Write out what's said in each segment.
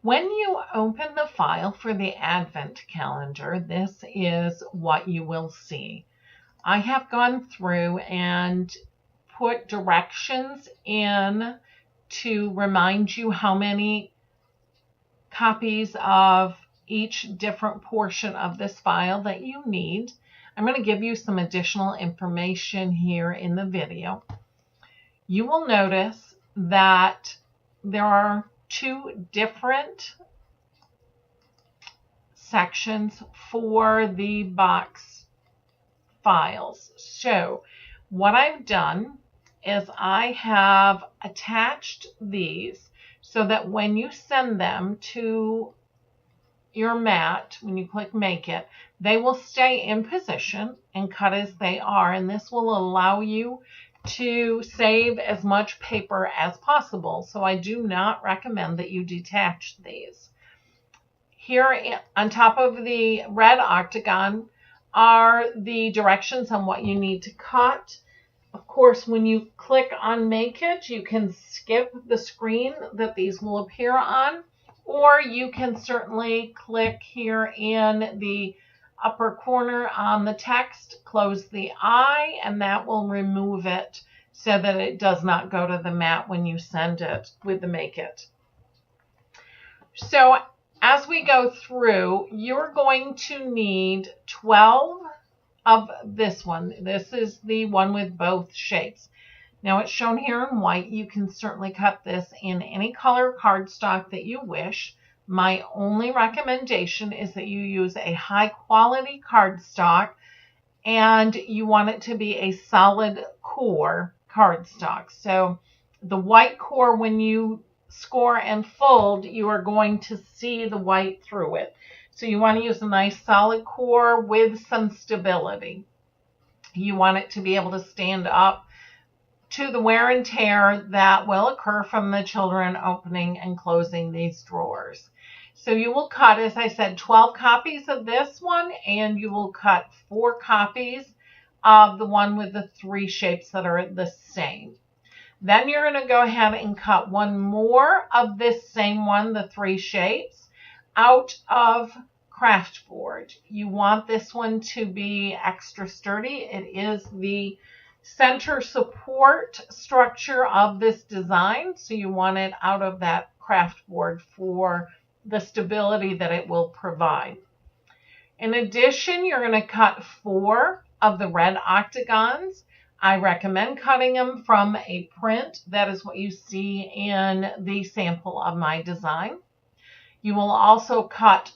When you open the file for the Advent calendar, this is what you will see. I have gone through and put directions in to remind you how many copies of each different portion of this file that you need. I'm going to give you some additional information here in the video. You will notice that there are two different sections for the box files. So what I've done is I have attached these so that when you send them to your mat, when you click Make It, they will stay in position and cut as they are, and this will allow you to save as much paper as possible. So I do not recommend that you detach these. Here on top of the red octagon are the directions on what you need to cut. Of course, when you click on Make It, you can skip the screen that these will appear on, or you can certainly click here in the upper corner on the text, close the eye, and that will remove it so that it does not go to the mat when you send it with the Make It. So as we go through, you're going to need 12 of this one. This is the one with both shapes. Now it's shown here in white. You can certainly cut this in any color cardstock that you wish. My only recommendation is that you use a high quality cardstock, and you want it to be a solid core cardstock. So the white core, when you score and fold, you are going to see the white through it. So you want to use a nice solid core with some stability. You want it to be able to stand up to the wear and tear that will occur from the children opening and closing these drawers. So you will cut, as I said, 12 copies of this one, and you will cut 4 copies of the one with the 3 shapes that are the same. Then you're going to go ahead and cut one more of this same one, the 3 shapes, out of craft board. You want this one to be extra sturdy. It is the center support structure of this design, so you want it out of that craft board for the stability that it will provide. In addition, you're going to cut 4 of the red octagons. I recommend cutting them from a print. That is what you see in the sample of my design. You will also cut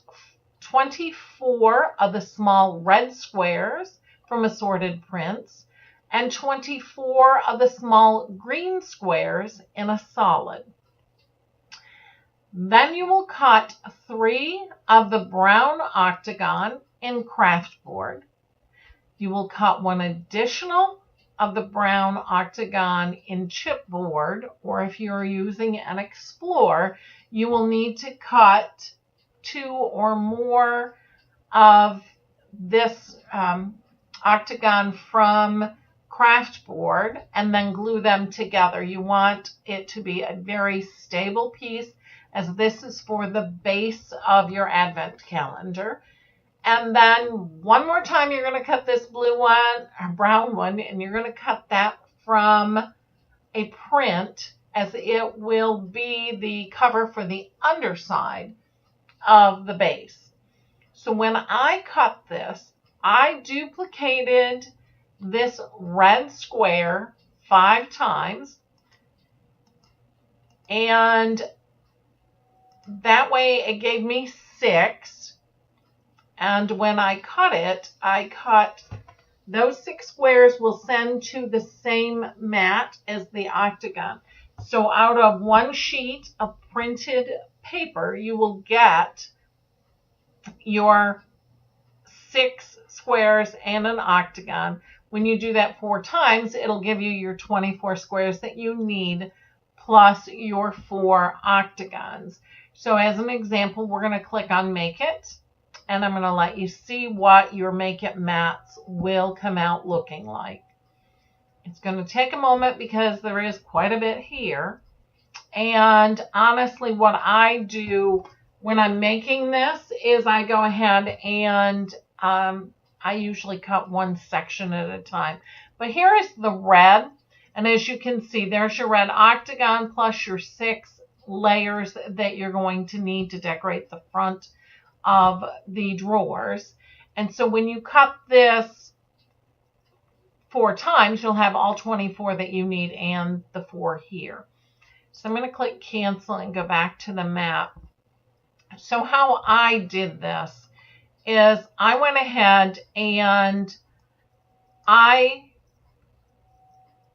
24 of the small red squares from assorted prints and 24 of the small green squares in a solid. Then you will cut 3 of the brown octagon in craft board. You will cut 1 additional of the brown octagon in chipboard, or if you're using an Explore, you will need to cut 2 or more of this octagon from craft board and then glue them together. You want it to be a very stable piece, as this is for the base of your Advent calendar. And then one more time, you're going to cut this blue one, or brown one, and you're going to cut that from a print, as it will be the cover for the underside of the base. So when I cut this, I duplicated this red square 5 times, and that way it gave me 6. And when I cut those 6 squares will send to the same mat as the octagon. So out of 1 sheet of printed paper, you will get your 6 squares and an octagon. When you do that 4 times, it'll give you your 24 squares that you need, plus your 4 octagons. So as an example, we're going to click on Make It, and I'm going to let you see what your Make It mats will come out looking like. It's going to take a moment because there is quite a bit here. And honestly, what I do when I'm making this is I go ahead and I usually cut one section at a time. But here is the red. And as you can see, there's your red octagon plus your 6 layers that you're going to need to decorate the front of the drawers. And so when you cut this 4 times, you'll have all 24 that you need and the 4 here. So I'm going to click cancel and go back to the map. So how I did this is I went ahead and I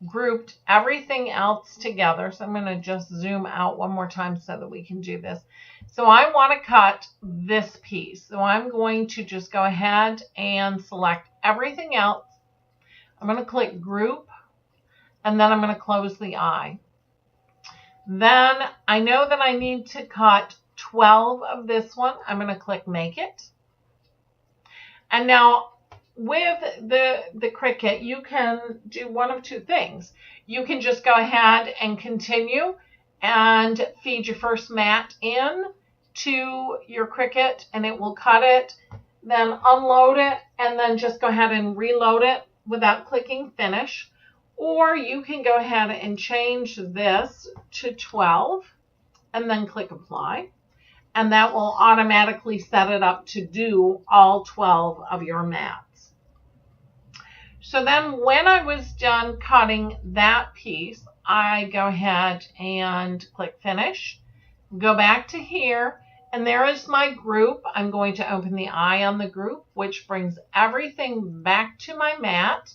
grouped everything else together. So I'm going to just zoom out one more time so that we can do this. So I want to cut this piece. So I'm going to just go ahead and select everything else. I'm going to click group and then I'm going to close the eye. Then I know that I need to cut 12 of this one. I'm going to click make it. And now with the Cricut, you can do one of 2 things. You can just go ahead and continue and feed your first mat in to your Cricut and it will cut it, then unload it, and then just go ahead and reload it without clicking finish. Or you can go ahead and change this to 12 and then click apply. And that will automatically set it up to do all 12 of your mats. So then when I was done cutting that piece, I go ahead and click finish, go back to here, and there is my group. I'm going to open the eye on the group, which brings everything back to my mat.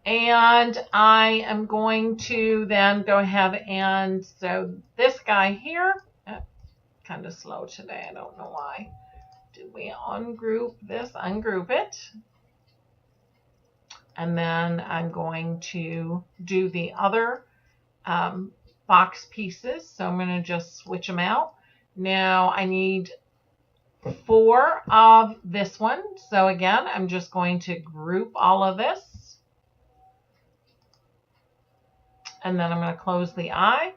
And I am going to then go ahead and, so this guy here, kind of slow today, I don't know why. Did we ungroup this? Ungroup it. And then I'm going to do the other box pieces. So I'm going to just switch them out. Now I need 4 of this one. So again, I'm just going to group all of this. And then I'm going to close the eye.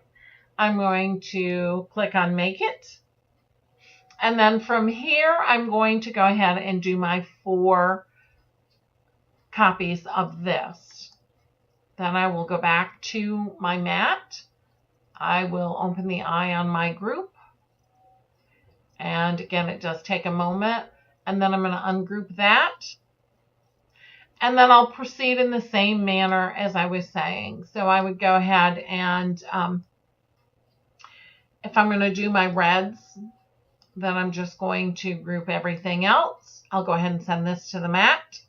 I'm going to click on make it. And then from here, I'm going to go ahead and do my 4 copies of this. Then I will go back to my mat. I will open the eye on my group. And again, it does take a moment. And then I'm going to ungroup that. And then I'll proceed in the same manner as I was saying. So I would go ahead and if I'm going to do my reds, then I'm just going to group everything else. I'll go ahead and send this to the mat.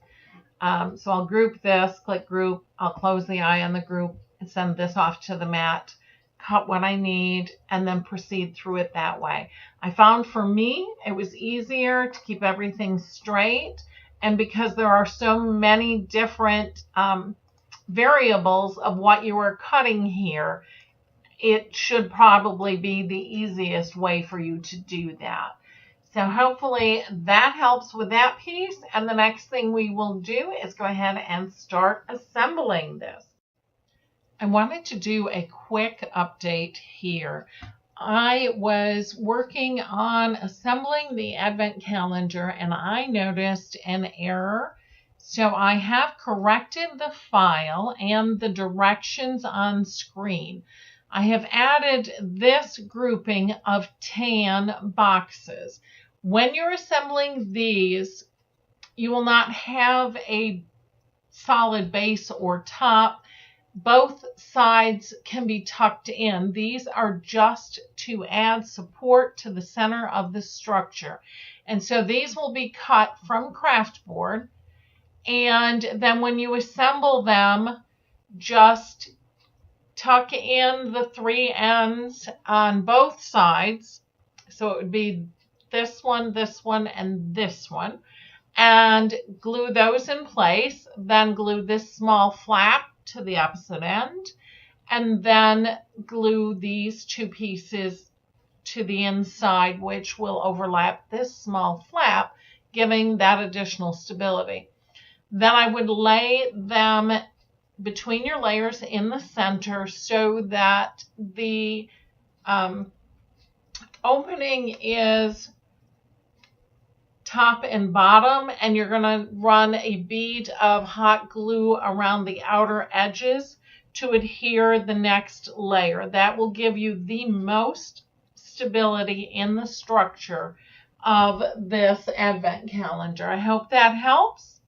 So I'll group this, click group. I'll close the eye on the group and send this off to the mat, cut what I need, and then proceed through it that way. I found for me, it was easier to keep everything straight. And because there are so many different variables of what you are cutting here, it should probably be the easiest way for you to do that. So hopefully that helps with that piece. And the next thing we will do is go ahead and start assembling this. I wanted to do a quick update here. I was working on assembling the advent calendar and I noticed an error. So I have corrected the file and the directions on screen. I have added this grouping of tan boxes. When you're assembling these, you will not have a solid base or top. Both sides can be tucked in. These are just to add support to the center of the structure. And so these will be cut from craft board. And then when you assemble them, just tuck in the 3 ends on both sides. So it would be this one, and this one. And glue those in place. Then glue this small flap to the opposite end, and then glue these 2 pieces to the inside, which will overlap this small flap, giving that additional stability. Then I would lay them between your layers in the center so that the opening is top and bottom, and you're going to run a bead of hot glue around the outer edges to adhere the next layer. That will give you the most stability in the structure of this advent calendar. I hope that helps.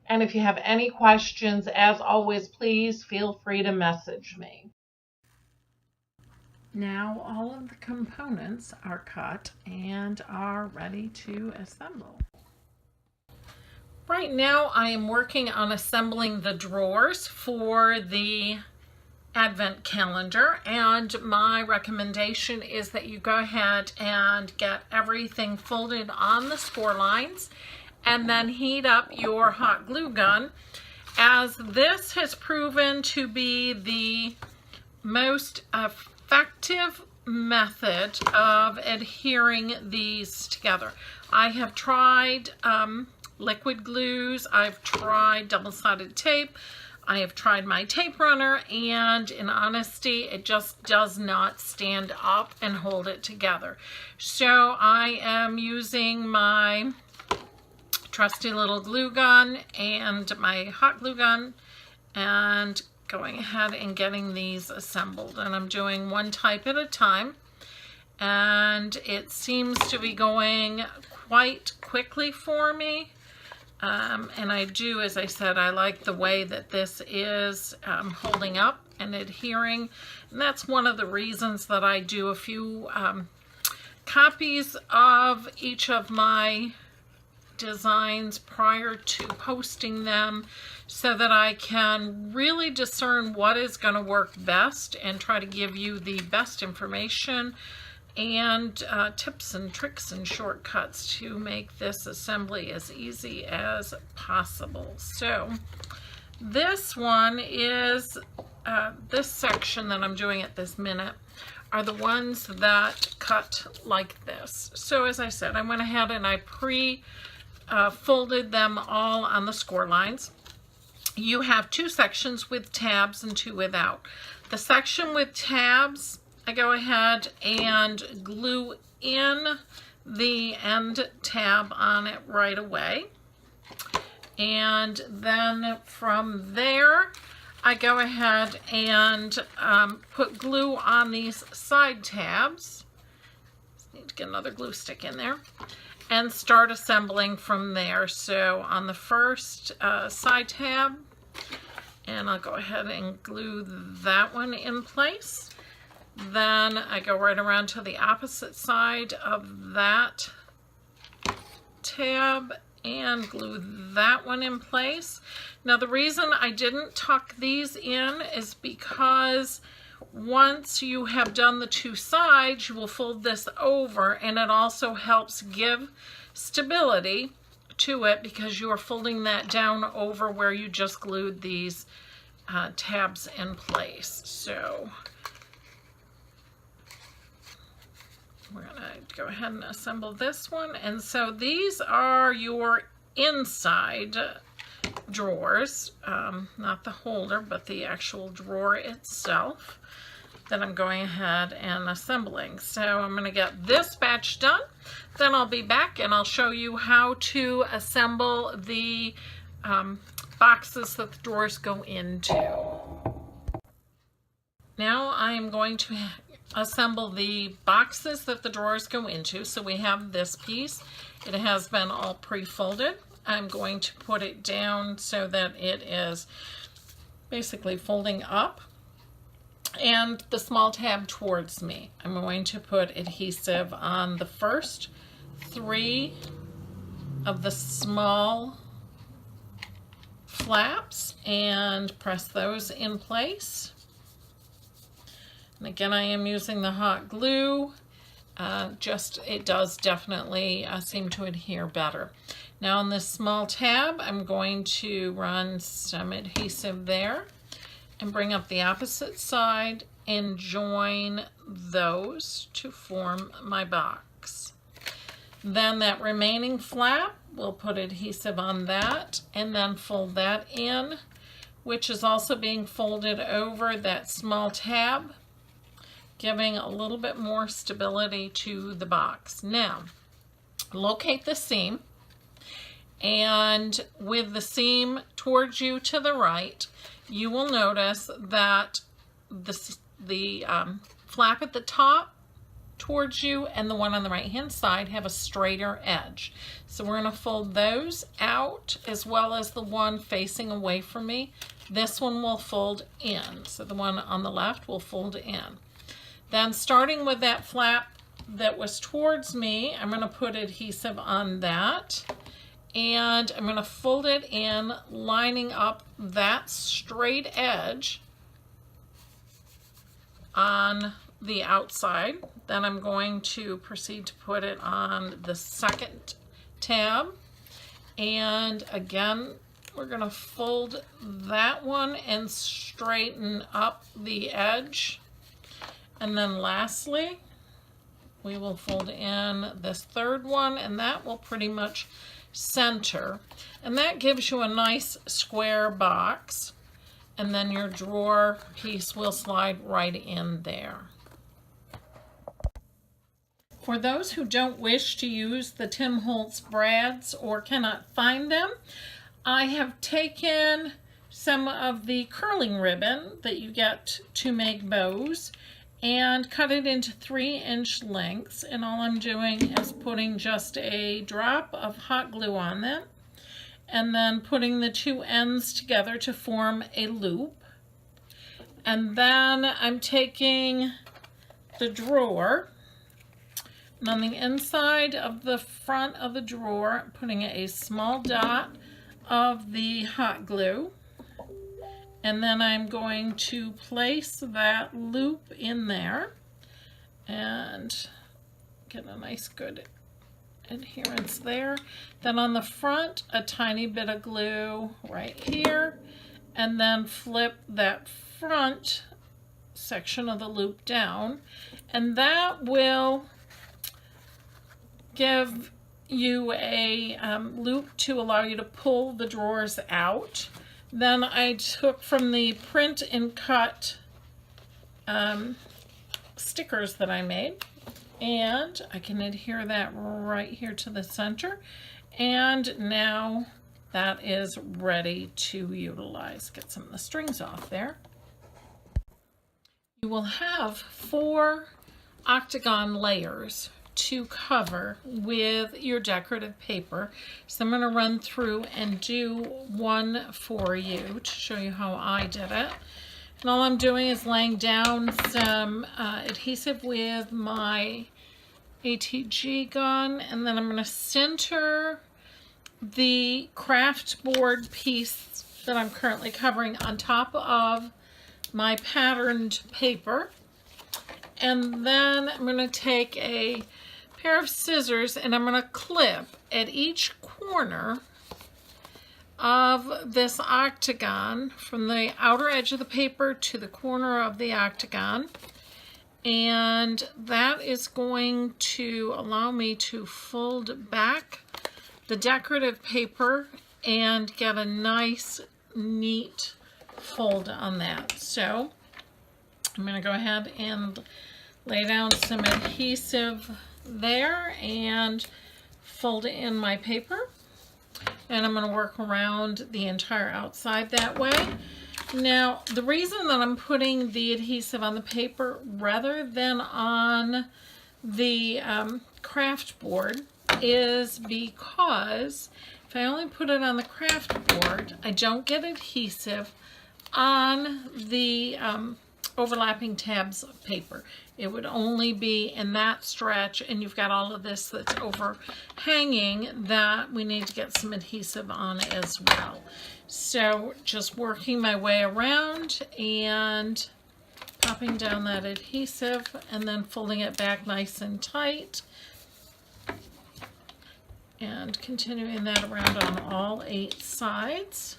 And if you have any questions, as always, please feel free to message me. Now all of the components are cut and are ready to assemble. Right now I am working on assembling the drawers for the advent calendar, and my recommendation is that you go ahead and get everything folded on the score lines and then heat up your hot glue gun, as this has proven to be the most effective method of adhering these together. I have tried liquid glues, I've tried double-sided tape, I have tried my tape runner, and in honesty, it just does not stand up and hold it together. So I am using my trusty little glue gun and my hot glue gun and going ahead and getting these assembled, and I'm doing one type at a time, and it seems to be going quite quickly for me, and I do, as I said, I like the way that this is holding up and adhering, and that's one of the reasons that I do a few copies of each of my designs prior to posting them, so that I can really discern what is going to work best and try to give you the best information and tips and tricks and shortcuts to make this assembly as easy as possible. So this one is, this section that I'm doing at this minute are the ones that cut like this. So as I said, I went ahead and I folded them all on the score lines. You have two sections with tabs and two without. The section with tabs, I go ahead and glue in the end tab on it right away. And then from there, I go ahead and put glue on these side tabs. Just need to get another glue stick in there. And start assembling from there. So on the first side tab, and I'll go ahead and glue that one in place. Then I go right around to the opposite side of that tab and glue that one in place. Now the reason I didn't tuck these in is because once you have done the two sides, you will fold this over, and it also helps give stability to it because you are folding that down over where you just glued these tabs in place. So we're going to go ahead and assemble this one. And so these are your inside drawers, not the holder, but the actual drawer itself that I'm going ahead and assembling. So I'm going to get this batch done, then I'll be back and I'll show you how to assemble the boxes that the drawers go into. Now I'm going to assemble the boxes that the drawers go into. So we have this piece. It has been all pre-folded. I'm going to put it down so that it is basically folding up, and the small tab towards me. I'm going to put adhesive on the first 3 of the small flaps and press those in place. And again, I am using the hot glue. It does definitely seem to adhere better. Now on this small tab, I'm going to run some adhesive there and bring up the opposite side and join those to form my box. Then that remaining flap, we'll put adhesive on that and then fold that in which is also being folded over that small tab, giving a little bit more stability to the box. Now, locate the seam, and with the seam towards you to the right, you will notice that the flap at the top towards you and the one on the right hand side have a straighter edge. So we're going to fold those out, as well as the one facing away from me. This one will fold in, so the one on the left will fold in. Then starting with that flap that was towards me, I'm going to put adhesive on that, and I'm going to fold it in, lining up that straight edge on the outside. Then I'm going to proceed to put it on the second tab, and again we're going to fold that one and straighten up the edge. And then lastly, we will fold in this third one, and that will pretty much center. And that gives you a nice square box. And then your drawer piece will slide right in there. For those who don't wish to use the Tim Holtz brads or cannot find them, I have taken some of the curling ribbon that you get to make bows and cut it into 3-inch lengths, and all I'm doing is putting just a drop of hot glue on them and then putting the two ends together to form a loop. And then I'm taking the drawer, and on the inside of the front of the drawer, putting a small dot of the hot glue, and then I'm going to place that loop in there and get a nice good adherence there. Then on the front, a tiny bit of glue right here, and then flip that front section of the loop down, and that will give you a loop to allow you to pull the drawers out. Then I took from the print and cut stickers that I made, and I can adhere that right here to the center, and now that is ready to utilize. Get some of the strings off there. You will have 4 octagon layers to cover with your decorative paper. So I'm going to run through and do one for you to show you how I did it. And all I'm doing is laying down some adhesive with my ATG gun, and then I'm going to center the craft board piece that I'm currently covering on top of my patterned paper. And then I'm going to take a pair of scissors and I'm going to clip at each corner of this octagon, from the outer edge of the paper to the corner of the octagon. And that is going to allow me to fold back the decorative paper and get a nice, neat fold on that. So I'm going to go ahead and lay down some adhesive there and fold it in my paper, and I'm going to work around the entire outside that way. Now, the reason that I'm putting the adhesive on the paper rather than on the craft board is because if I only put it on the craft board, I don't get adhesive on the overlapping tabs of paper. It would only be in that stretch, and you've got all of this that's overhanging that we need to get some adhesive on as well. So just working my way around and popping down that adhesive and then folding it back nice and tight and continuing that around on all 8 sides.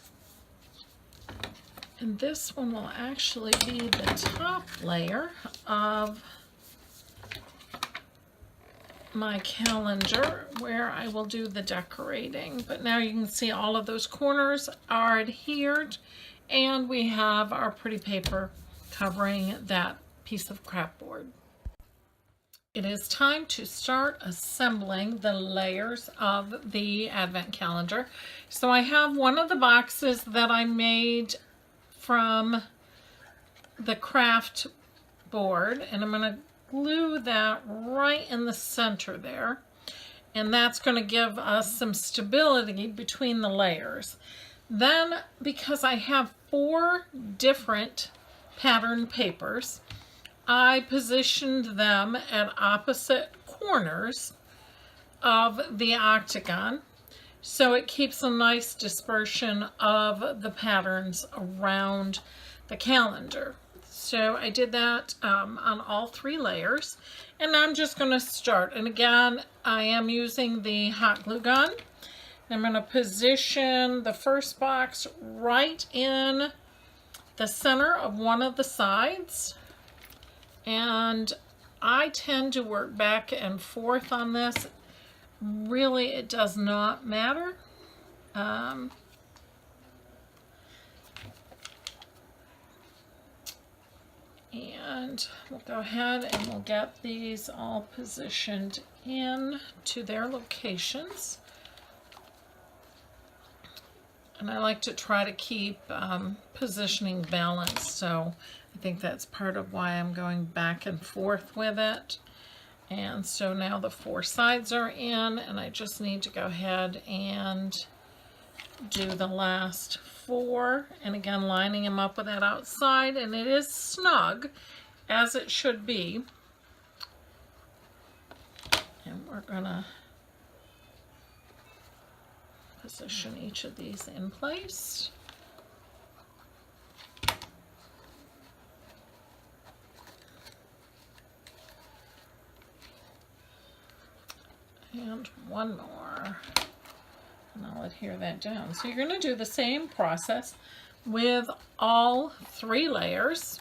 And this one will actually be the top layer of my calendar where I will do the decorating. But now you can see all of those corners are adhered, And we have our pretty paper covering that piece of craftboard. It is time to start assembling the layers of the advent calendar. So I have one of the boxes that I made from the craft board, and I'm going to glue that right in the center there, and that's going to give us some stability between the layers. Then, because I have 4 different pattern papers, I positioned them at opposite corners of the octagon, so it keeps a nice dispersion of the patterns around the calendar. So I did that on all 3 layers, and I'm just going to start. And again, I am using the hot glue gun. I'm going to position the first box right in the center of one of the sides. And I tend to work back and forth on this. Really, it does not matter. And we'll go ahead and we'll get these all positioned in to their locations. And I like to try to keep positioning balanced, so I think that's part of why I'm going back and forth with it. And so now the 4 sides are in, and I just need to go ahead and do the last 4, and again lining them up with that outside, and it is snug as it should be. And we're gonna position each of these in place. And one more, and I'll adhere that down. So you're going to do the same process with all 3 layers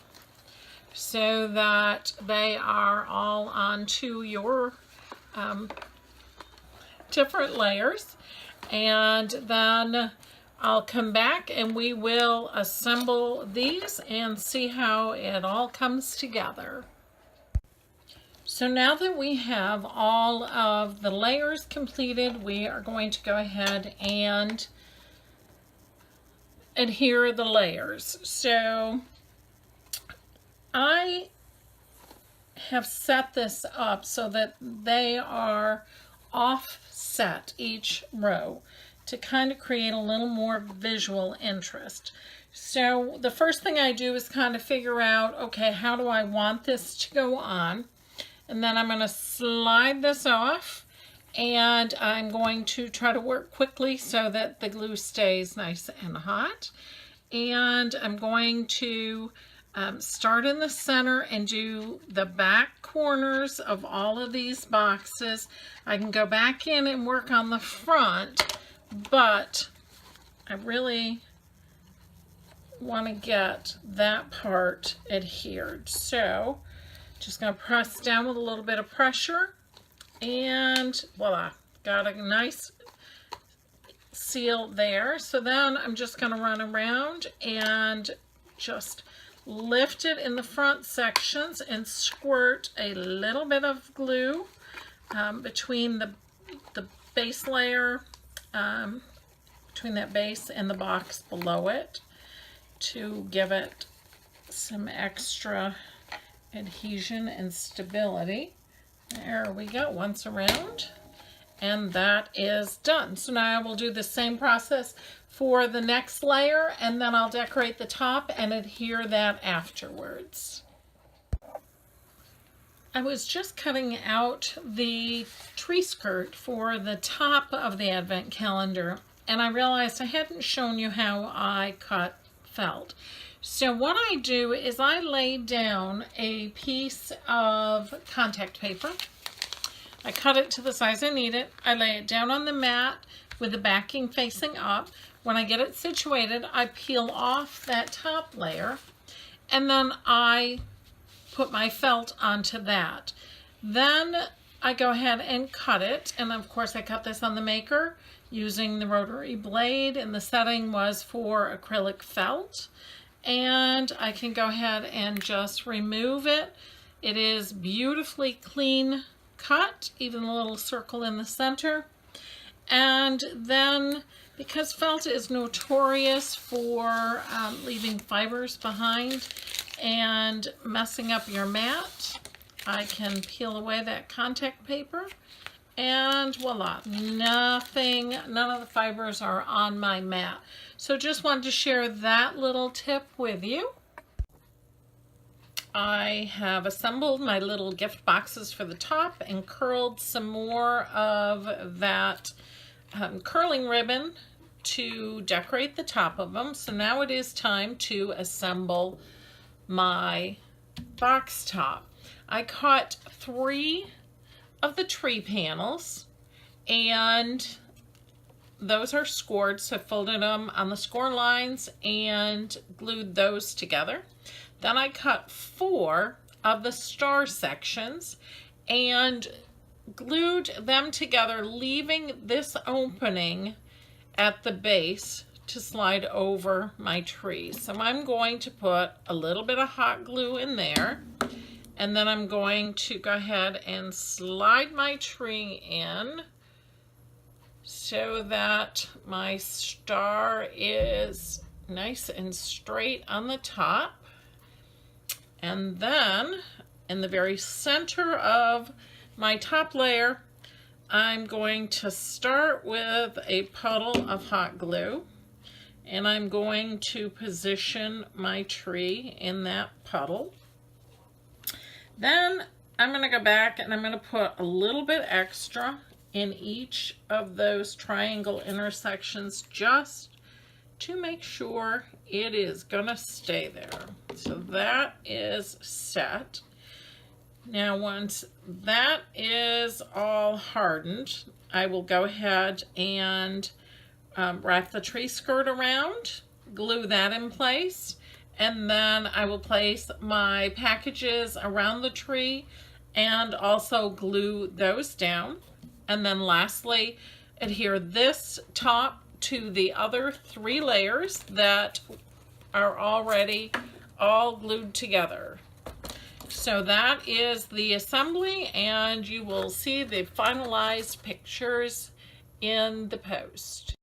so that they are all onto your different layers. And then I'll come back and we will assemble these and see how it all comes together. So now that we have all of the layers completed, we are going to go ahead and adhere the layers. So I have set this up so that they are offset each row to kind of create a little more visual interest. So the first thing I do is kind of figure out, okay, how do I want this to go on? And then I'm going to slide this off, and I'm going to try to work quickly so that the glue stays nice and hot. And I'm going to start in the center and do the back corners of all of these boxes. I can go back in and work on the front, but I really want to get that part adhered. So just going to press down with a little bit of pressure, and voila, got a nice seal there. So then I'm just going to run around and just lift it in the front sections and squirt a little bit of glue between the base layer, between that base and the box below it, to give it some extra adhesion and stability. There we go, once around, and that is done. So now I will do the same process for the next layer, and then I'll decorate the top and adhere that afterwards. I was just cutting out the tree skirt for the top of the advent calendar, and I realized I hadn't shown you how I cut felt. So what I do is I lay down a piece of contact paper. I cut it to the size I need it. I lay it down on the mat with the backing facing up. When I get it situated, I peel off that top layer, and then I put my felt onto that. Then I go ahead and cut it, and of course I cut this on the maker using the rotary blade, and the setting was for acrylic felt. And I can go ahead and just remove it. It is beautifully clean cut, even a little circle in the center. And then, because felt is notorious for leaving fibers behind and messing up your mat, I can peel away that contact paper, and voila, none of the fibers are on my mat. So just wanted to share that little tip with you. I have assembled my little gift boxes for the top and curled some more of that curling ribbon to decorate the top of them. So now it is time to assemble my box top. I cut 3 of the tree panels, and those are scored, so I folded them on the score lines and glued those together. Then I cut 4 of the star sections and glued them together, leaving this opening at the base to slide over my tree. So I'm going to put a little bit of hot glue in there, and then I'm going to go ahead and slide my tree in so that my star is nice and straight on the top. And then in the very center of my top layer, I'm going to start with a puddle of hot glue, and I'm going to position my tree in that puddle. Then I'm going to go back and I'm going to put a little bit extra in each of those triangle intersections just to make sure it is going to stay there. So that is set. Now once that is all hardened, I will go ahead and wrap the tree skirt around, glue that in place, and then I will place my packages around the tree and also glue those down. And then lastly, adhere this top to the other 3 layers that are already all glued together. So that is the assembly, and you will see the finalized pictures in the post.